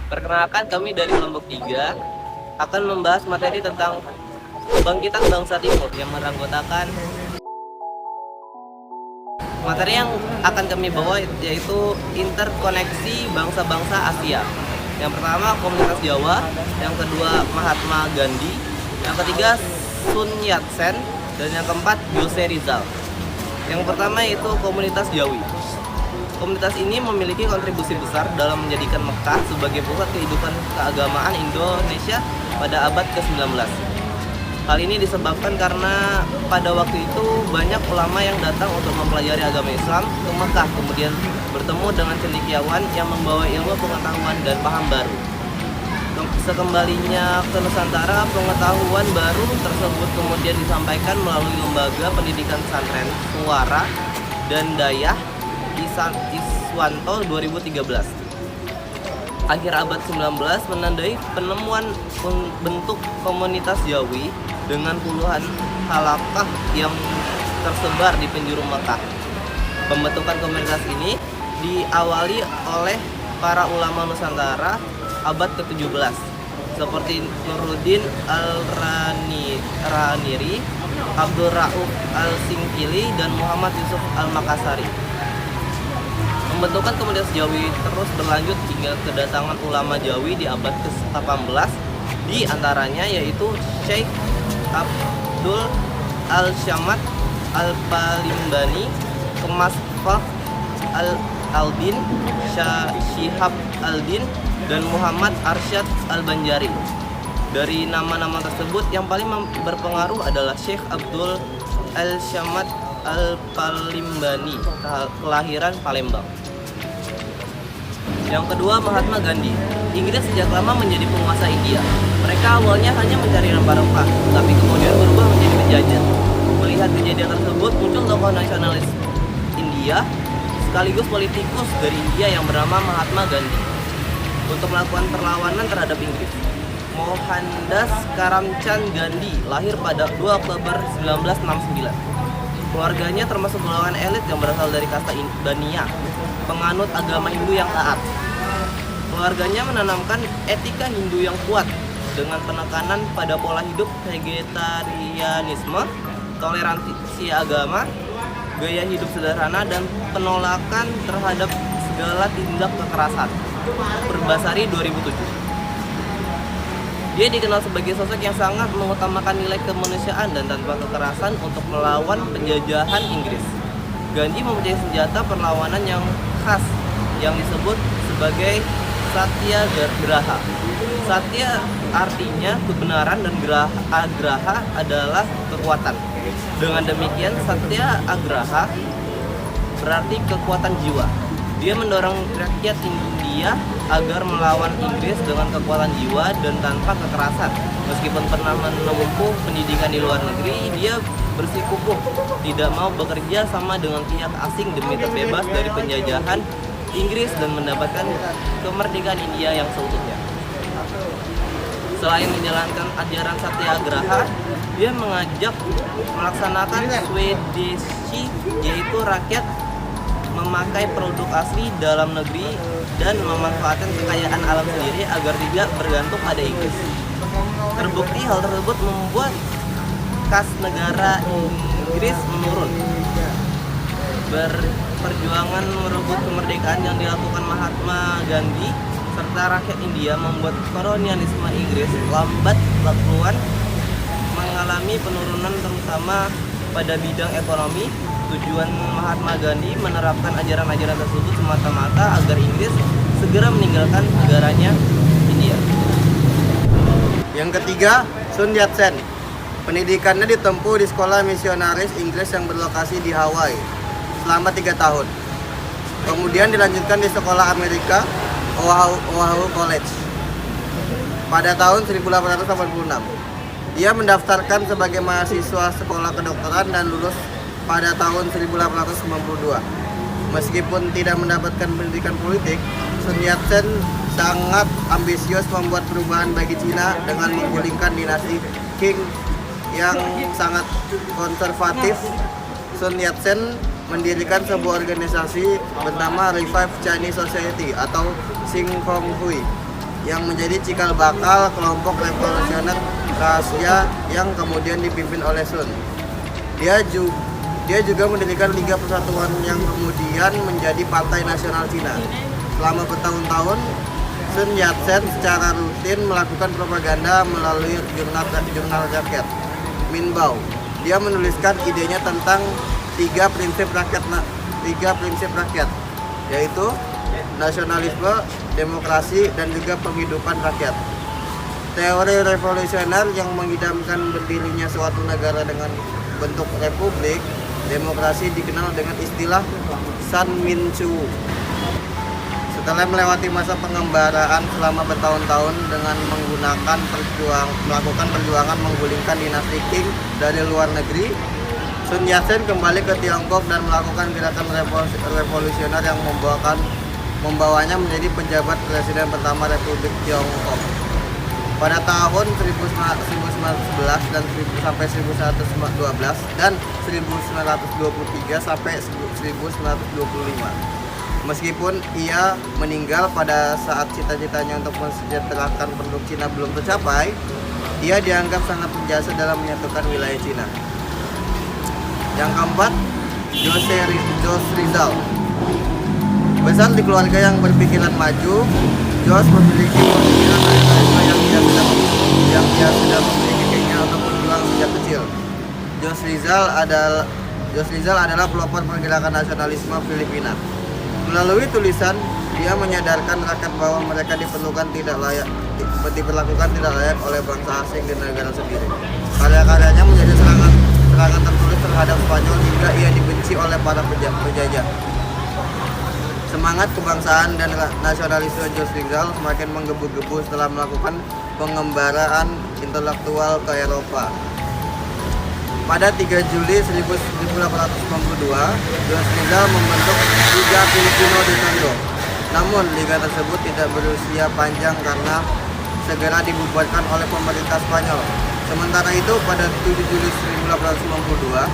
Perkenalkan, kami dari kelompok 3 akan membahas materi tentang kebangkitan bangsa Timur yang beranggotakan materi yang akan kami bawa yaitu interkoneksi bangsa-bangsa Asia. Yang pertama komunitas Jawa, yang kedua Mahatma Gandhi, yang ketiga Sun Yat-sen, dan yang keempat Jose Rizal. Yang pertama yaitu komunitas Jawi. Komunitas ini memiliki kontribusi besar dalam menjadikan Mekah sebagai pusat kehidupan keagamaan Indonesia pada abad ke-19. Hal ini disebabkan karena pada waktu itu banyak ulama yang datang untuk mempelajari agama Islam ke Mekah, kemudian bertemu dengan cendekiawan yang membawa ilmu pengetahuan dan paham baru. Sekembalinya ke Nusantara, pengetahuan baru tersebut kemudian disampaikan melalui lembaga pendidikan pesantren Suara dan Dayah Iswanto 2013. Akhir abad 19 menandai penemuan bentuk komunitas Jawi dengan puluhan halaqah yang tersebar di penjuru Mekah. Pembentukan komunitas ini diawali oleh para ulama Nusantara abad ke-17 seperti Nuruddin Al-Raniri, Abdul Rauf Al-Singkili, dan Muhammad Yusuf Al-Makassari. Pembentukan komunitas Jawi terus berlanjut hingga kedatangan ulama Jawi di abad ke-18, di antaranya yaitu Syekh Abdul Al-Shamad Al-Palimbani, Kemas Fah Al-Aldin, Syihab Al-Din, dan Muhammad Arsyad Al-Banjari. Dari nama-nama tersebut yang paling berpengaruh adalah Syekh Abdul Al-Shamad Al-Palimbani, kelahiran Palembang. Yang kedua, Mahatma Gandhi. Inggris sejak lama menjadi penguasa India. Mereka awalnya hanya mencari rempah-rempah, tapi kemudian berubah menjadi penjajah. Melihat kejadian tersebut, muncul tokoh nasionalis India sekaligus politikus dari India yang bernama Mahatma Gandhi untuk melakukan perlawanan terhadap Inggris. Mohandas Karamchand Gandhi lahir pada 2 Oktober 1969. Keluarganya termasuk golongan elit yang berasal dari kasta Baniya, penganut agama Hindu yang taat. Keluarganya menanamkan etika Hindu yang kuat dengan penekanan pada pola hidup vegetarianisme, toleransi agama, gaya hidup sederhana, dan penolakan terhadap segala tindak kekerasan. Berbasari 2007. Dia dikenal sebagai sosok yang sangat mengutamakan nilai kemanusiaan dan tanpa kekerasan untuk melawan penjajahan Inggris. Gandhi mempunyai senjata perlawanan yang khas yang disebut sebagai Satyagraha. Satya artinya kebenaran dan graha adalah kekuatan. Dengan demikian, Satyagraha berarti kekuatan jiwa. Dia mendorong rakyat India agar melawan Inggris dengan kekuatan jiwa dan tanpa kekerasan. Meskipun pernah menempuh pendidikan di luar negeri, dia bersikukuh tidak mau bekerja sama dengan pihak asing demi terbebas dari penjajahan Inggris dan mendapatkan kemerdekaan India yang seutuhnya. Selain menjalankan ajaran Satyagraha, dia mengajak melaksanakan Swadeshi, yaitu rakyat memakai produk asli dalam negeri dan memanfaatkan kekayaan alam sendiri agar tidak bergantung pada Inggris. Terbukti hal tersebut membuat kas negara Inggris menurun. Perjuangan merebut kemerdekaan yang dilakukan Mahatma Gandhi serta rakyat India membuat kolonialisme Inggris lambat laun mengalami penurunan, terutama pada bidang ekonomi. Tujuan Mahatma Gandhi menerapkan ajaran-ajaran tersebut semata-mata agar Inggris segera meninggalkan negaranya India. Yang ketiga, Sun Yat-sen. Pendidikannya ditempuh di sekolah misionaris Inggris yang berlokasi di Hawaii selama 3 tahun. Kemudian dilanjutkan di sekolah Amerika, Oahu College pada tahun 1886. Dia mendaftarkan sebagai mahasiswa sekolah kedokteran dan lulus pada tahun 1892. Meskipun tidak mendapatkan pendidikan politik, Sun Yat-sen sangat ambisius membuat perubahan bagi Cina dengan menggulingkan dinasti Qing yang sangat konservatif. Sun Yat-sen mendirikan sebuah organisasi bernama Revive Chinese Society atau Xing Fong Hui yang menjadi cikal bakal kelompok revolusioner rahasia yang kemudian dipimpin oleh Sun. Dia juga mendirikan Liga Persatuan yang kemudian menjadi Partai Nasional Cina. Selama bertahun-tahun, Sun Yat-sen secara rutin melakukan propaganda melalui jurnal rakyat, Minbao. Dia menuliskan idenya tentang tiga prinsip rakyat, yaitu nasionalisme, demokrasi, dan juga penghidupan rakyat. Teori revolusioner yang mengidamkan berdirinya suatu negara dengan bentuk republik, demokrasi dikenal dengan istilah Sanminchu. Setelah melewati masa pengembaraan selama bertahun-tahun dengan melakukan perjuangan menggulingkan dinasti Qing dari luar negeri, Sun Yat-sen kembali ke Tiongkok dan melakukan gerakan revolusioner yang membawanya menjadi penjabat presiden pertama Republik Tiongkok. Pada tahun 1911 dan sampai 1912 dan 1923 sampai 1925. Meskipun ia meninggal pada saat cita-citanya untuk mensejahterakan penduduk Cina belum tercapai, ia dianggap sangat berjasa dalam menyatukan wilayah Cina. Yang keempat, Jos Rizal. Besar di keluarga yang berpikiran maju, Jos memiliki pemikiran nasionalisme yang dia sudah memiliki keinginan untuk berjuang sejak kecil. Jos Rizal adalah pelopor pergerakan nasionalisme Filipina. Melalui tulisan, dia menyadarkan rakyat bahwa mereka diperlakukan tidak layak oleh bangsa asing di negara sendiri. Karya-karyanya menjadi serangan tertulis terhadap Spanyol hingga ia dibenci oleh para penjajah. Semangat kebangsaan dan nasionalisme Jos Rizal semakin menggebu-gebu setelah melakukan pengembaraan intelektual ke Eropa. Pada 3 Juli 1892, Jos Rizal membentuk Liga Filipino de Tondo. Namun, liga tersebut tidak berusia panjang karena segera dibubarkan oleh pemerintah Spanyol. Sementara itu, pada 7 Juli 1892,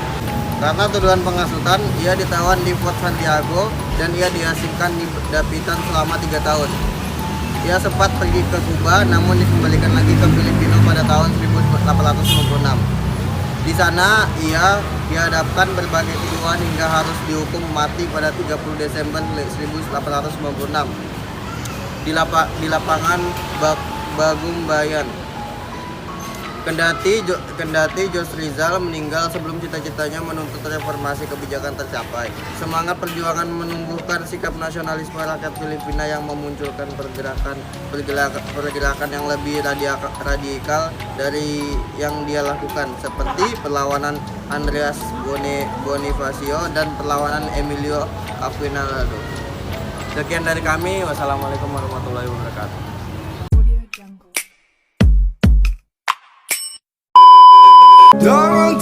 karena tuduhan penghasutan, ia ditawan di Fort Santiago dan ia diasingkan di Dapitan selama 3 tahun. Ia sempat pergi ke Kuba, namun dikembalikan lagi ke Filipina pada tahun 1856. Di sana ia dihadapkan berbagai tuduhan hingga harus dihukum mati pada 30 Desember 1896 di lapangan Bagumbayan. Kendati Jos Rizal meninggal sebelum cita-citanya menuntut reformasi kebijakan tercapai, semangat perjuangan menumbuhkan sikap nasionalisme rakyat Filipina yang memunculkan pergerakan yang lebih radikal dari yang dia lakukan, seperti perlawanan Andreas Bonifacio dan perlawanan Emilio Aguinaldo. Sekian dari kami, wassalamualaikum warahmatullahi wabarakatuh. Don't